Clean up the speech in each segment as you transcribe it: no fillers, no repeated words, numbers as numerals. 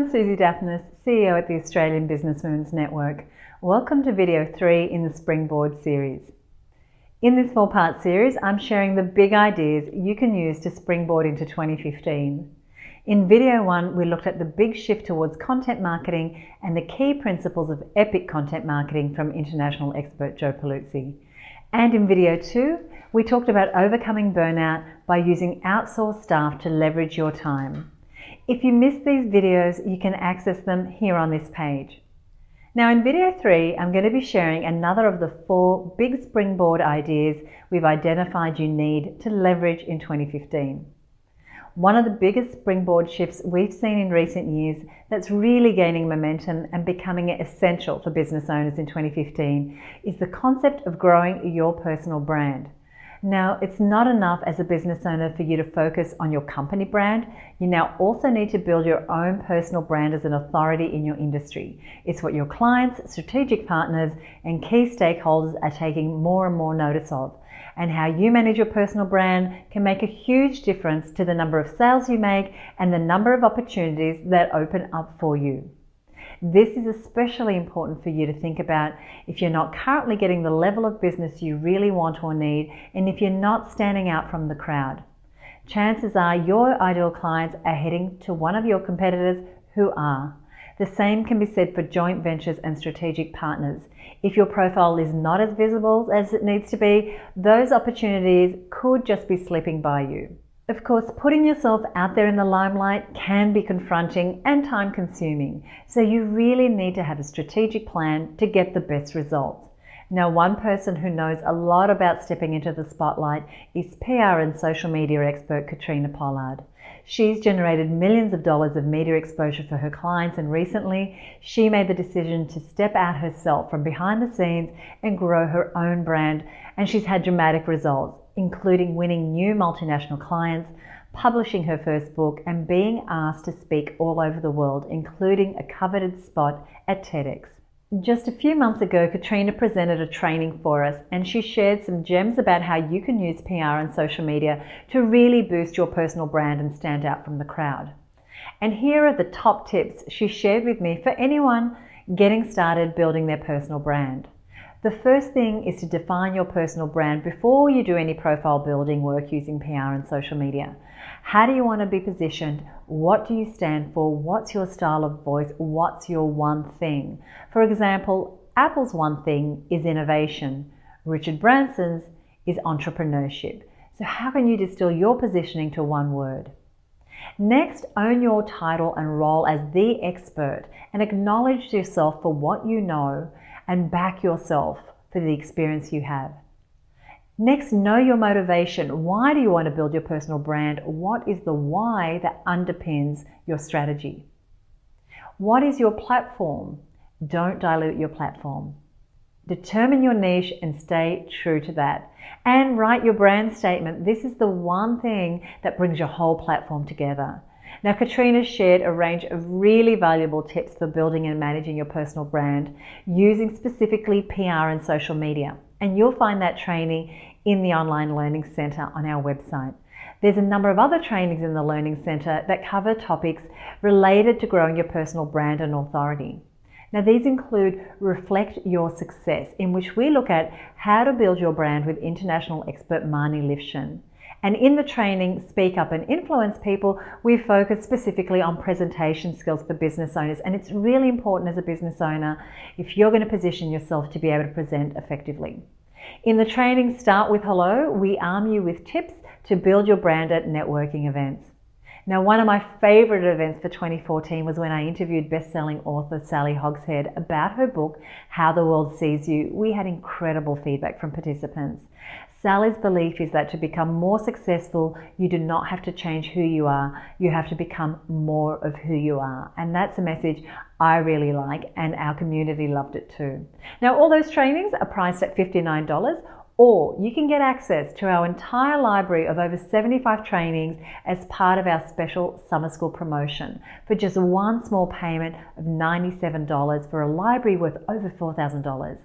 I'm Susie Daphnis, CEO at the Australian Businesswomen's Network. Welcome to video 3 in the Springboard series. In this 4-part series, I'm sharing the big ideas you can use to springboard into 2015. In video 1, we looked at the big shift towards content marketing and the key principles of epic content marketing from international expert Joe Paluzzi. And in video 2, we talked about overcoming burnout by using outsourced staff to leverage your time. If you missed these videos, you can access them here on this page. Now in video 3, I'm going to be sharing another of the 4 big springboard ideas we've identified you need to leverage in 2015. One of the biggest springboard shifts we've seen in recent years that's really gaining momentum and becoming essential for business owners in 2015 is the concept of growing your personal brand. Now, it's not enough as a business owner for you to focus on your company brand. You now also need to build your own personal brand as an authority in your industry. It's what your clients, strategic partners, and key stakeholders are taking more and more notice of. And how you manage your personal brand can make a huge difference to the number of sales you make and the number of opportunities that open up for you. This is especially important for you to think about if you're not currently getting the level of business you really want or need, and if you're not standing out from the crowd. Chances are your ideal clients are heading to one of your competitors who are. The same can be said for joint ventures and strategic partners. If your profile is not as visible as it needs to be, those opportunities could just be slipping by you. Of course, putting yourself out there in the limelight can be confronting and time-consuming, so you really need to have a strategic plan to get the best results. Now, one person who knows a lot about stepping into the spotlight is PR and social media expert Katrina Pollard. She's generated millions of dollars of media exposure for her clients, and recently she made the decision to step out herself from behind the scenes and grow her own brand, and she's had dramatic results, including winning new multinational clients, publishing her first book, and being asked to speak all over the world, including a coveted spot at TEDx. Just a few months ago, Katrina presented a training for us, and she shared some gems about how you can use PR and social media to really boost your personal brand and stand out from the crowd. And here are the top tips she shared with me for anyone getting started building their personal brand. The first thing is to define your personal brand before you do any profile building work using PR and social media. How do you want to be positioned? What do you stand for? What's your style of voice? What's your one thing? For example, Apple's one thing is innovation. Richard Branson's is entrepreneurship. So how can you distill your positioning to one word? Next, own your title and role as the expert and acknowledge yourself for what you know and back yourself for the experience you have. Next, know your motivation. Why do you want to build your personal brand? What is the why that underpins your strategy? What is your platform? Don't dilute your platform. Determine your niche and stay true to that. And write your brand statement. This is the one thing that brings your whole platform together. Now, Katrina shared a range of really valuable tips for building and managing your personal brand using specifically PR and social media. And you'll find that training in the Online Learning Centre on our website. There's a number of other trainings in the Learning Centre that cover topics related to growing your personal brand and authority. Now, these include Reflect Your Success, in which we look at how to build your brand with international expert Marnie Lifshin. And in the training, Speak Up and Influence People, we focus specifically on presentation skills for business owners. And it's really important as a business owner if you're going to position yourself to be able to present effectively. In the training, Start with Hello, we arm you with tips to build your brand at networking events. Now, one of my favorite events for 2014 was when I interviewed best-selling author Sally Hogshead about her book, How the World Sees You. We had incredible feedback from participants. Sally's belief is that to become more successful, you do not have to change who you are. You have to become more of who you are. And that's a message I really like, and our community loved it too. Now, all those trainings are priced at $59, or you can get access to our entire library of over 75 trainings as part of our special summer school promotion for just one small payment of $97 for a library worth over $4,000.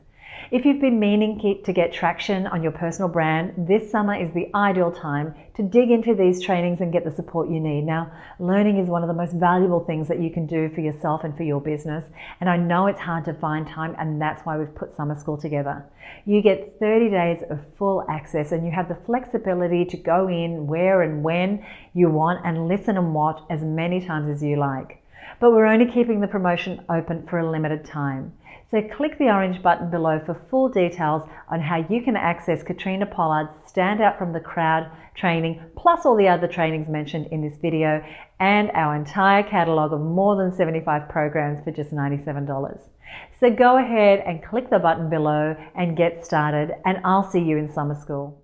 If you've been meaning to get traction on your personal brand, this summer is the ideal time to dig into these trainings and get the support you need. Now, learning is one of the most valuable things that you can do for yourself and for your business. And I know it's hard to find time, and that's why we've put summer school together. You get 30 days of full access, and you have the flexibility to go in where and when you want and listen and watch as many times as you like. But we're only keeping the promotion open for a limited time. So click the orange button below for full details on how you can access Katrina Pollard's Stand Out from the Crowd training, plus all the other trainings mentioned in this video, and our entire catalogue of more than 75 programs for just $97. So go ahead and click the button below and get started, and I'll see you in summer school.